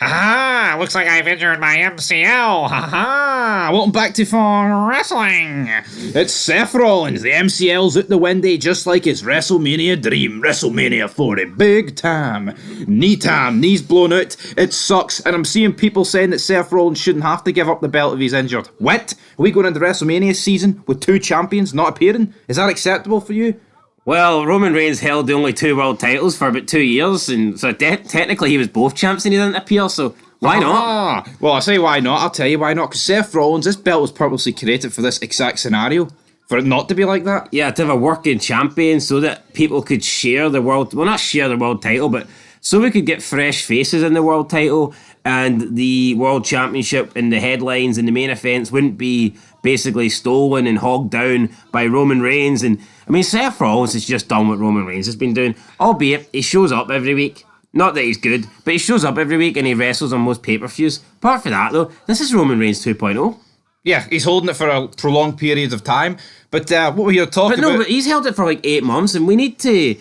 Aha! Looks like I've injured my MCL. Haha! Welcome back to For Wrestling. It's Seth Rollins. The MCL's out the windy, just like his WrestleMania dream. WrestleMania 40, big time. Knees blown out. It sucks, and I'm seeing people saying that Seth Rollins shouldn't have to give up the belt if he's injured. What? Are we going into WrestleMania season with two champions not appearing? Is that acceptable for you? Well, Roman Reigns held the only two world titles for about 2 years, and so technically he was both champs and he didn't appear, so why not? Well, I'll say why not. I'll tell you why not. Because Seth Rollins, this belt was purposely created for this exact scenario. For it not to be like that. Yeah, to have a working champion so that people could share the world, well, not share the world title, but so we could get fresh faces in the world title and the world championship and the headlines and the main events wouldn't be basically stolen and hogged down by Roman Reigns. And I mean, Seth Rollins has just done what Roman Reigns has been doing, albeit he shows up every week. Not that he's good, but he shows up every week and he wrestles on most pay-per-views. Apart from that, though, this is Roman Reigns 2.0. Yeah, he's holding it for a prolonged period of time. But what were you talking about? But he's held it for like 8 months, and we need to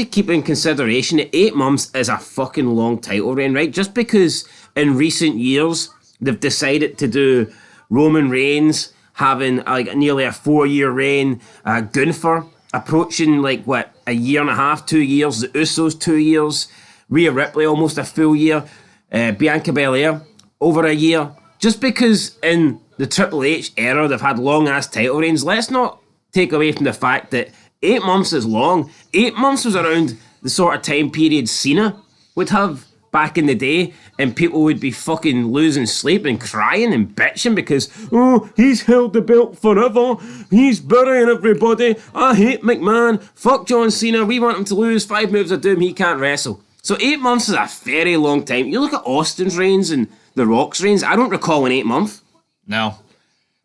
keep in consideration that 8 months is a fucking long title reign, right? Just because in recent years they've decided to do Roman Reigns having like nearly a 4-year reign, Gunther approaching like what, a year and a half, 2 years, the Usos 2 years, Rhea Ripley almost a full year, Bianca Belair over a year. Just because in the Triple H era they've had long ass title reigns, let's not take away from the fact that 8 months is long. 8 months was around the sort of time period Cena would have back in the day, and people would be fucking losing sleep and crying and bitching because, oh, he's held the belt forever, he's burying everybody, I hate McMahon, fuck John Cena, we want him to lose, 5 moves of doom, he can't wrestle. So 8 months is a very long time. You look at Austin's reigns and The Rock's reigns, I don't recall an 8 month. No.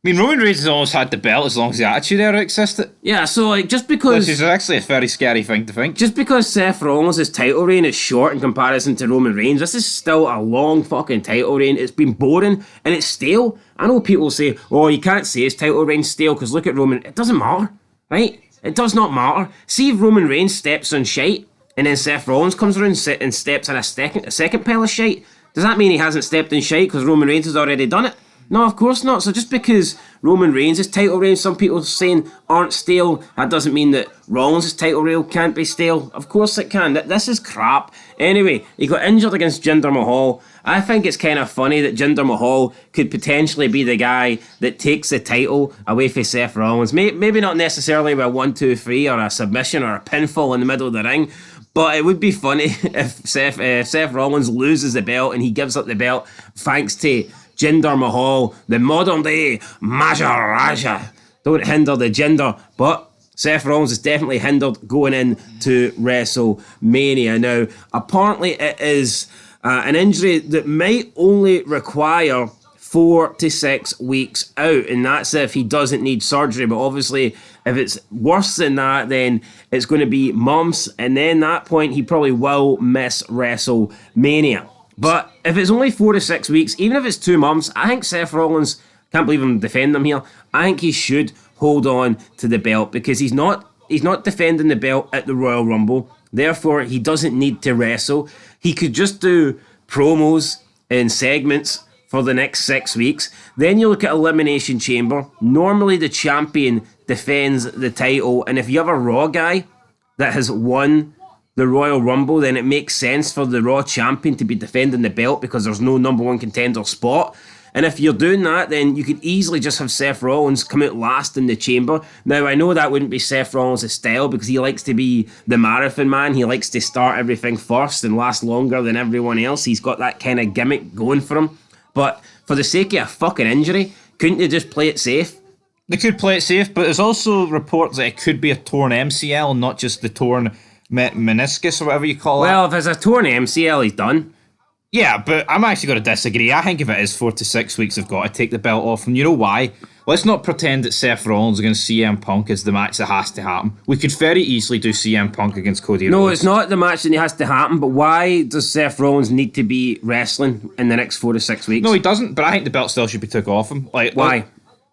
I mean, Roman Reigns has always had the belt as long as the Attitude Era existed. Yeah, so like just because... Which is actually a very scary thing to think. Just because Seth Rollins' title reign is short in comparison to Roman Reigns, this is still a long fucking title reign. It's been boring and it's stale. I know people say, oh, you can't say his title reign stale because look at Roman. It doesn't matter, right? It does not matter. See if Roman Reigns steps on shite and then Seth Rollins comes around and steps on a second pile of shite. Does that mean he hasn't stepped in shite because Roman Reigns has already done it? No, of course not. So just because Roman Reigns' title reign, some people saying aren't stale, that doesn't mean that Rollins' title reign can't be stale. Of course it can. This is crap. Anyway, he got injured against Jinder Mahal. I think it's kind of funny that Jinder Mahal could potentially be the guy that takes the title away from Seth Rollins. Maybe not necessarily with a 1-2-3 or a submission or a pinfall in the middle of the ring, but it would be funny if Seth Rollins loses the belt and he gives up the belt thanks to Jinder Mahal, the modern day Maharaja. Don't hinder the gender, but Seth Rollins is definitely hindered going into WrestleMania. Now, apparently it is an injury that might only require 4 to 6 weeks out, and that's if he doesn't need surgery. But obviously, if it's worse than that, then it's going to be months, and then at that point, he probably will miss WrestleMania. But if it's only 4 to 6 weeks, even if it's 2 months, I think Seth Rollins, can't believe I'm defending him here, I think he should hold on to the belt because he's not defending the belt at the Royal Rumble. Therefore, he doesn't need to wrestle. He could just do promos and segments for the next 6 weeks. Then you look at Elimination Chamber. Normally the champion defends the title, and if you have a Raw guy that has won the Royal Rumble, then it makes sense for the Raw champion to be defending the belt because there's no number one contender spot. And if you're doing that, then you could easily just have Seth Rollins come out last in the chamber. Now, I know that wouldn't be Seth Rollins' style because he likes to be the marathon man. He likes to start everything first and last longer than everyone else. He's got that kind of gimmick going for him. But for the sake of a fucking injury, couldn't you just play it safe? They could play it safe, but there's also reports that it could be a torn MCL, not just the torn meniscus or whatever you call it. Well, if it's a torn MCL, he's done. Yeah, but I'm actually going to disagree. I think if it is 4 to 6 weeks, they've got to take the belt off. And you know why? Let's not pretend that Seth Rollins against CM Punk is the match that has to happen. We could very easily do CM Punk against Cody Rhodes. No, it's not the match that has to happen, but why does Seth Rollins need to be wrestling in the next 4 to 6 weeks? No, he doesn't, but I think the belt still should be took off him. Why?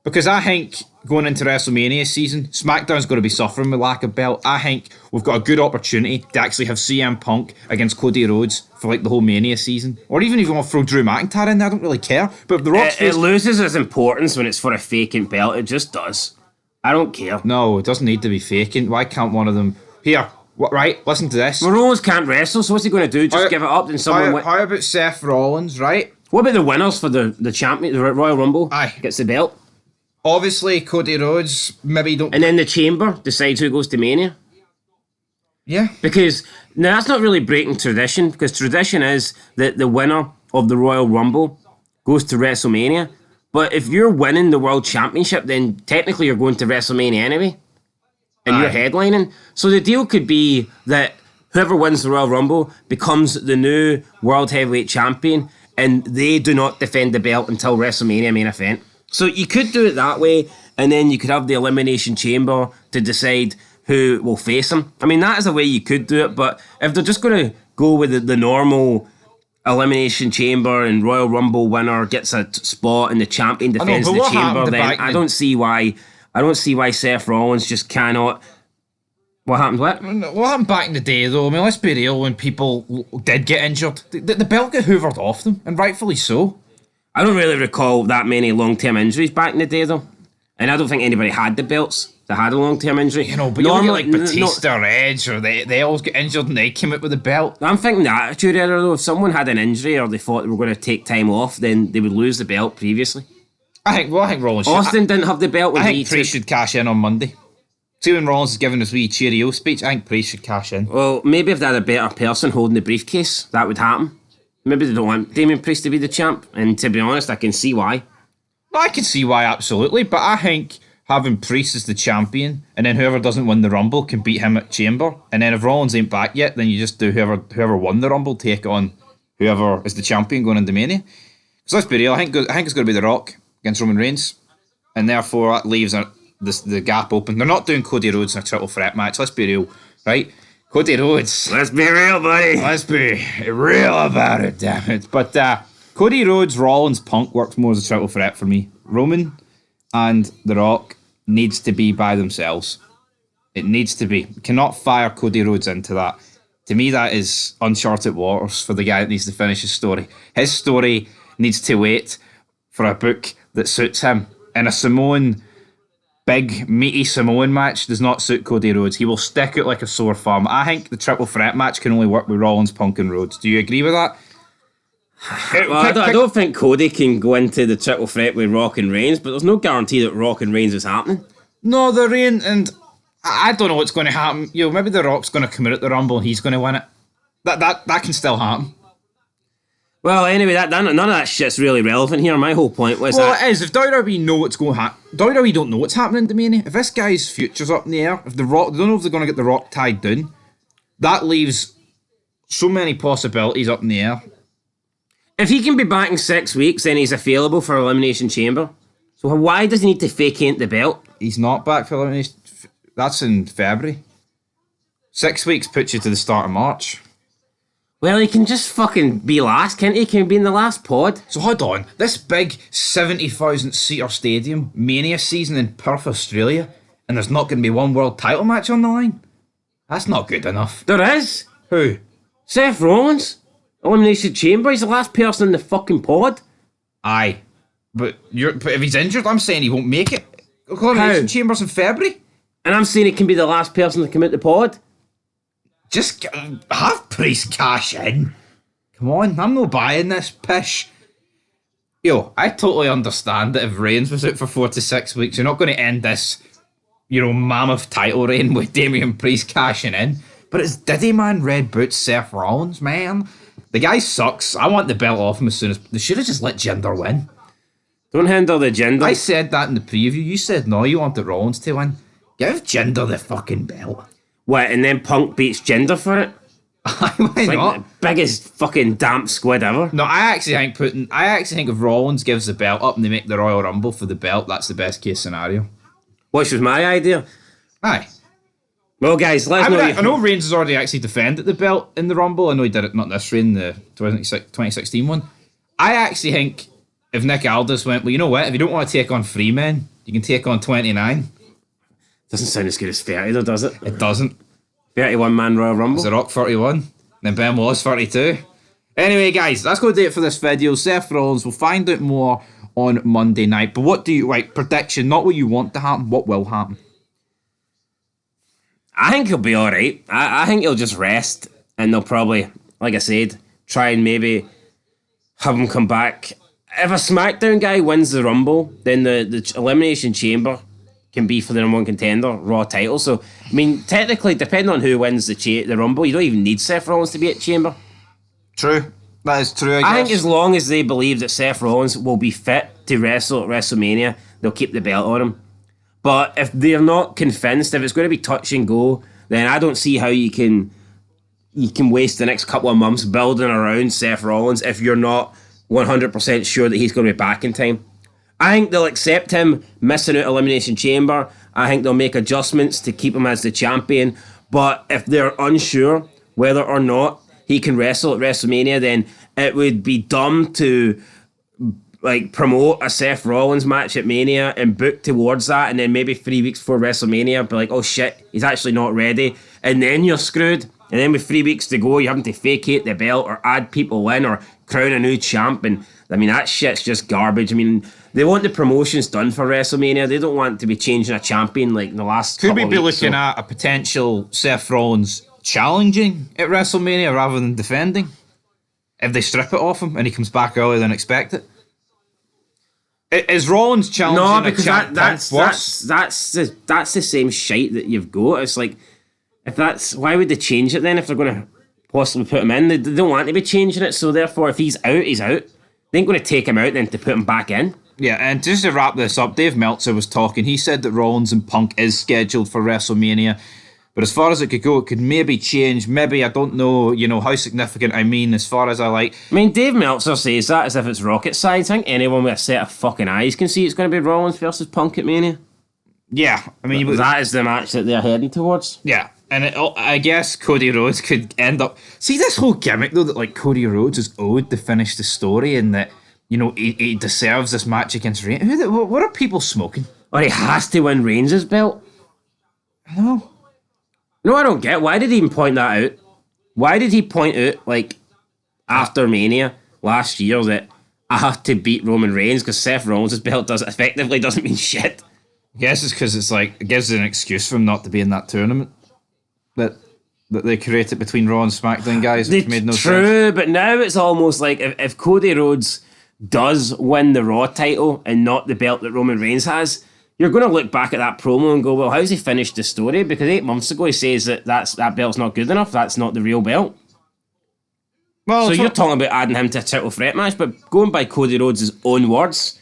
Because I think going into WrestleMania season, SmackDown's going to be suffering with lack of belt. I think we've got a good opportunity to actually have CM Punk against Cody Rhodes for like the whole Mania season. Or even if you want to throw Drew McIntyre in there, I don't really care. But if the Rock's It loses its importance when it's for a vacant belt. It just does. I don't care. No, it doesn't need to be vacant. Why can't one of them... Here, right, listen to this. Well, Rollins can't wrestle, so what's he going to do? Just give it up? Then someone... How about Seth Rollins, right? What about the winners for the champion, the Royal Rumble? Aye. Gets the belt. Obviously, Cody Rhodes, maybe don't... And then the Chamber decides who goes to Mania. Yeah. Because, now that's not really breaking tradition, because tradition is that the winner of the Royal Rumble goes to WrestleMania. But if you're winning the World Championship, then technically you're going to WrestleMania anyway. And you're headlining. So the deal could be that whoever wins the Royal Rumble becomes the new World Heavyweight Champion, and they do not defend the belt until WrestleMania main event. So you could do it that way, and then you could have the Elimination Chamber to decide who will face them. I mean, that is a way you could do it, but if they're just going to go with the normal Elimination Chamber and Royal Rumble winner gets a spot and the champion defends the chamber, then I don't see why Seth Rollins just cannot... What happened? What happened back in the day, though? I mean, let's be real, when people did get injured, the belt got hoovered off them, and rightfully so. I don't really recall that many long-term injuries back in the day, though. And I don't think anybody had the belts that had a long-term injury. You know, but normally, you look at like Batista or Edge, or they always get injured and they came out with the belt. I'm thinking the Attitude Era, though. If someone had an injury or they thought they were going to take time off, then they would lose the belt previously. I think Rollins Austin didn't have the belt when I think Priest should cash in on Monday. See, when Rollins is giving his wee cheerio speech, I think Priest should cash in. Well, maybe if they had a better person holding the briefcase, that would happen. Maybe they don't want Damian Priest to be the champ, and to be honest, I can see why. No, I can see why, absolutely, but I think having Priest as the champion, and then whoever doesn't win the Rumble can beat him at Chamber, and then if Rollins ain't back yet, then you just do whoever won the Rumble take on whoever is the champion going into Mania. Because let's be real, I think it's going to be The Rock against Roman Reigns, and therefore that leaves the gap open. They're not doing Cody Rhodes in a triple threat match, let's be real, right? Cody Rhodes. Let's be real, buddy. Let's be real about it, damn it. But Cody Rhodes, Rollins, Punk works more as a triple threat for me. Roman and The Rock needs to be by themselves. It needs to be. You cannot fire Cody Rhodes into that. To me, that is uncharted waters for the guy that needs to finish his story. His story needs to wait for a book that suits him. And a Samoan... big, meaty Samoan match does not suit Cody Rhodes. He will stick out like a sore thumb. I think the triple threat match can only work with Rollins, Punk and Rhodes. Do you agree with that? Well, I don't think Cody can go into the triple threat with Rock and Reigns, but there's no guarantee that Rock and Reigns is happening. No, the Reign, and I don't know what's going to happen. Maybe The Rock's going to come out at the Rumble and he's going to win it. That can still happen. Well, anyway, none of that shit's really relevant here. My whole point was it is. If WWE know what's going to happen, WWE don't know what's happening to Mania. If this guy's future's up in the air, if The Rock, they don't know if they're going to get The Rock tied down, that leaves so many possibilities up in the air. If he can be back in 6 weeks, then he's available for Elimination Chamber. So why does he need to vacate the belt? He's not back for Elimination. That's in February. 6 weeks puts you to the start of March. Well, he can just fucking be last, can't he? Can he be in the last pod? So hold on, this big 70,000 seater stadium, Mania season in Perth, Australia, and there's not going to be one world title match on the line? That's not good enough. There is. Who? Seth Rollins. Elimination Chamber, he's the last person in the fucking pod. Aye. But if he's injured, I'm saying he won't make it. Elimination Chamber's in February. And I'm saying he can be the last person to come out the pod. Just have Priest cash in. Come on, I'm not buying this pish. I totally understand that if Reigns was out for 4 to 6 weeks, you're not going to end this, mammoth title reign with Damian Priest cashing in. But it's Diddy Man, Red Boots, Seth Rollins, man. The guy sucks. I want the belt off him as soon as... They should have just let Jinder win. Don't handle the Jinder. I said that in the preview. You said no, you wanted Rollins to win. Give Jinder the fucking belt. What, and then Punk beats Jinder for it? Why not? The biggest fucking damp squid ever. No, I actually think if Rollins gives the belt up and they make the Royal Rumble for the belt, that's the best case scenario. Which was my idea. Aye. Well, guys, let's know. I know Reigns has already actually defended the belt in the Rumble. I know he did it not this reign, the 2016 one. I actually think if Nick Aldis went, well, you know what? If you don't want to take on 3 men, You can take on 29. Doesn't sound as good as 30 though, does it? It doesn't. 31-man Royal Rumble. Was The Rock 31? Then Benoit's 32. Anyway, guys, that's going to do it for this video. Seth Rollins, we'll find out more on Monday night. But what do you, like, prediction, not what you want to happen, what will happen? I think he'll be alright. I think he'll just rest, and they'll probably, like I said, try and maybe have him come back. If a SmackDown guy wins the Rumble, then the Elimination Chamber can be for the number one contender, Raw title. So, I mean, technically, depending on who wins the Rumble, you don't even need Seth Rollins to be at Chamber. True. That is true, I guess. I think as long as they believe that Seth Rollins will be fit to wrestle at WrestleMania, they'll keep the belt on him. But if they're not convinced, if it's going to be touch and go, then I don't see how you can waste the next couple of months building around Seth Rollins if you're not 100% sure that he's going to be back in time. I think they'll accept him missing out Elimination Chamber. I think they'll make adjustments to keep him as the champion. But if they're unsure whether or not he can wrestle at WrestleMania, then it would be dumb to like promote a Seth Rollins match at Mania and book towards that, and then maybe 3 weeks before WrestleMania be like, oh shit, he's actually not ready, and then you're screwed. And then with 3 weeks to go, you're having to vacate the belt or add people in or crown a new champ, and I mean that shit's just garbage. I mean, they want the promotions done for WrestleMania. They don't want to be changing a champion like in the last Could couple we be of weeks, looking at a potential Seth Rollins challenging at WrestleMania rather than defending? If they strip it off him and he comes back earlier than expected? Is Rollins challenging? No, because that's the same shite that you've got. It's like, if that's, why would they change it then if they're going to possibly put him in? They don't want to be changing it, so therefore if he's out, he's out. They ain't going to take him out then to put him back in. Yeah, and just to wrap this up, Dave Meltzer was talking. He said that Rollins and Punk is scheduled for WrestleMania, but as far as it could go, it could maybe change. Maybe, I don't know, how significant I mean as far as I like. I mean, Dave Meltzer says that as if it's rocket science. I think anyone with a set of fucking eyes can see it's going to be Rollins versus Punk at Mania. Yeah, I mean... That is the match that they're heading towards. Yeah, and I guess Cody Rhodes could end up... See, this whole gimmick, though, that like Cody Rhodes is owed to finish the story and that, he deserves this match against Reigns. What are people smoking? Or he has to win Reigns' belt. I know. No, I don't get. Why did he even point that out? Why did he point out, like, after Mania last year that I have to beat Roman Reigns because Seth Rollins' belt effectively doesn't mean shit? I guess it's because it's like, it gives an excuse for him not to be in that tournament that they created between Raw and SmackDown guys, which made no sense. True, but now it's almost like if Cody Rhodes does win the Raw title and not the belt that Roman Reigns has, you're going to look back at that promo and go, well, how's he finished the story? Because 8 months ago he says that belt's not good enough, that's not the real belt. Well, so you're talking about adding him to a title threat match, but going by Cody Rhodes' own words,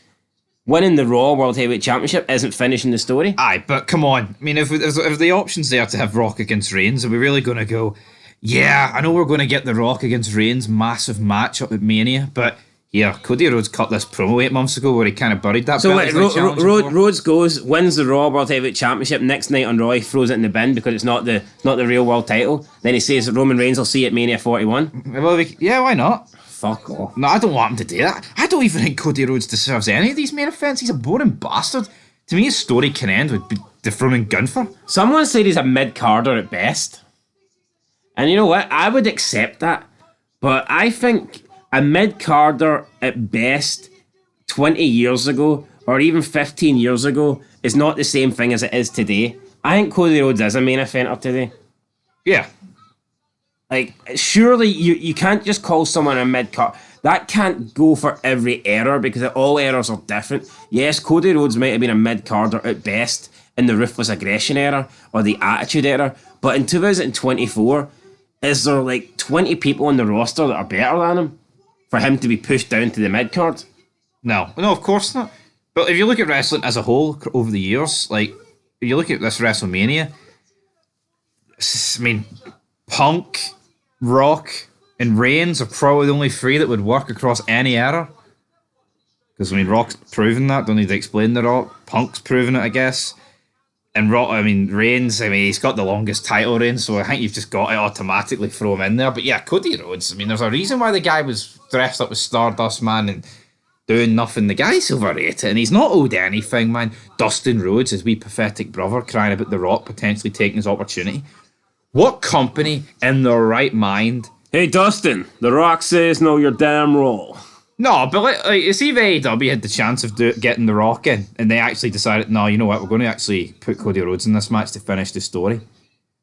winning the Raw World Heavyweight Championship isn't finishing the story. Aye, but come on. I mean, if the option's there to have Rock against Reigns, are we really going to go, yeah, I know we're going to get the Rock against Reigns massive match up at Mania, but... Yeah, Cody Rhodes cut this promo 8 months ago where he kind of buried that belt. So Rhodes goes, wins the Raw World Heavyweight Championship, next night on Raw he throws it in the bin because it's not the real world title. Then he says that Roman Reigns will see it at Mania 41. Well, yeah, why not? Fuck off. No, I don't want him to do that. I don't even think Cody Rhodes deserves any of these main events. He's a boring bastard. To me, his story can end with dethroning Gunther. Someone said he's a mid-carder at best. And you know what? I would accept that. But I think... a mid-carder at best 20 years ago or even 15 years ago is not the same thing as it is today. I think Cody Rhodes is a main eventer today. Yeah. Like, surely you can't just call someone a mid-card. That can't go for every era because all eras are different. Yes, Cody Rhodes might have been a mid-carder at best in the Ruthless Aggression era or the Attitude era, but in 2024, is there like 20 people on the roster that are better than him? For him to be pushed down to the mid-card? No, of course not. But if you look at wrestling as a whole over the years, like, if you look at this WrestleMania, I mean, Punk, Rock, and Reigns are probably the only three that would work across any era. Because, I mean, Rock's proven that, don't need to explain the Rock. Punk's proven it, I guess. And Reigns, he's got the longest title reign, so I think you've just got to automatically throw him in there. But yeah, Cody Rhodes, there's a reason why the guy was dressed up with Stardust, man, and doing nothing. The guy's overrated, and he's not owed anything, man. Dustin Rhodes, his wee pathetic brother, crying about The Rock potentially taking his opportunity. What company in their right mind? Hey, Dustin, The Rock says no, you're damn wrong. No, but like see if AEW had the chance of getting The Rock in, and they actually decided, no, you know what, we're going to actually put Cody Rhodes in this match to finish the story.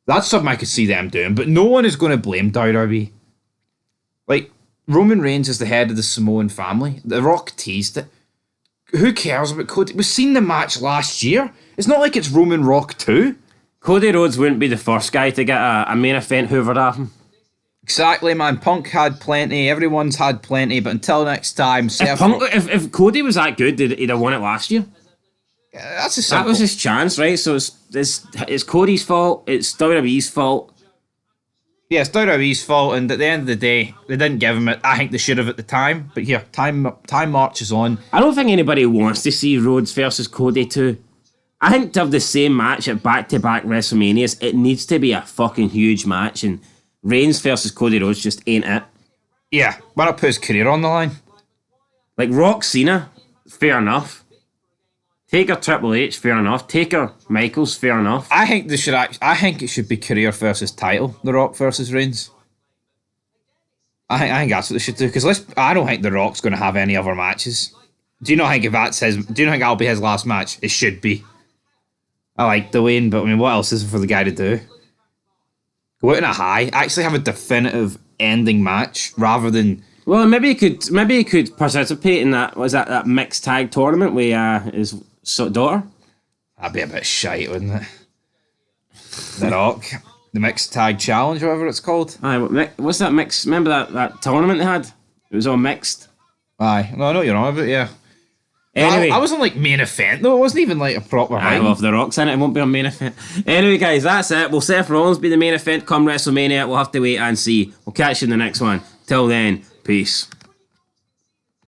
That's something I could see them doing, but no one is going to blame WWE. Like, Roman Reigns is the head of the Samoan family. The Rock teased it. Who cares about Cody? We've seen the match last year. It's not like it's Roman Rock 2. Cody Rhodes wouldn't be the first guy to get a main event hoovered at him. Exactly, man. Punk had plenty. Everyone's had plenty. But until next time, If Cody was that good, he'd have won it last year. Yeah, that's a simple. That was his chance, right? So it's Cody's fault. It's WWE's fault. Yeah, it's WWE's fault. And at the end of the day, they didn't give him it. I think they should have at the time. But here, time marches on. I don't think anybody wants to see Rhodes versus Cody 2. I think to have the same match at back-to-back WrestleManias, it needs to be a fucking huge match, and Reigns versus Cody Rhodes just ain't it. Yeah, why not put his career on the line? Like Rock Cena, fair enough. Taker Triple H, fair enough. Taker Michaels, fair enough. I think they should. I think it should be career versus title. The Rock versus Reigns. I think that's what they should do. Because I don't think The Rock's going to have any other matches. Do you not think that'll be his last match? It should be. I like Dwayne, but I mean, what else is there for the guy to do? Go out in a high, actually have a definitive ending match rather than. Well, maybe he could participate in that mixed tag tournament with his daughter. That'd be a bit shite, wouldn't it? The Rock, the mixed tag challenge, whatever it's called. Aye, what's that mix? Remember that tournament they had? It was all mixed. Aye, no, I know you're on about, yeah. Anyway, I wasn't like main event though. It wasn't even like a proper. Aye, well, if The Rock's in it, it won't be a main event. Anyway, guys, that's it. Will Seth Rollins be the main event come WrestleMania? We'll have to wait and see. We'll catch you in the next one. Till then, peace.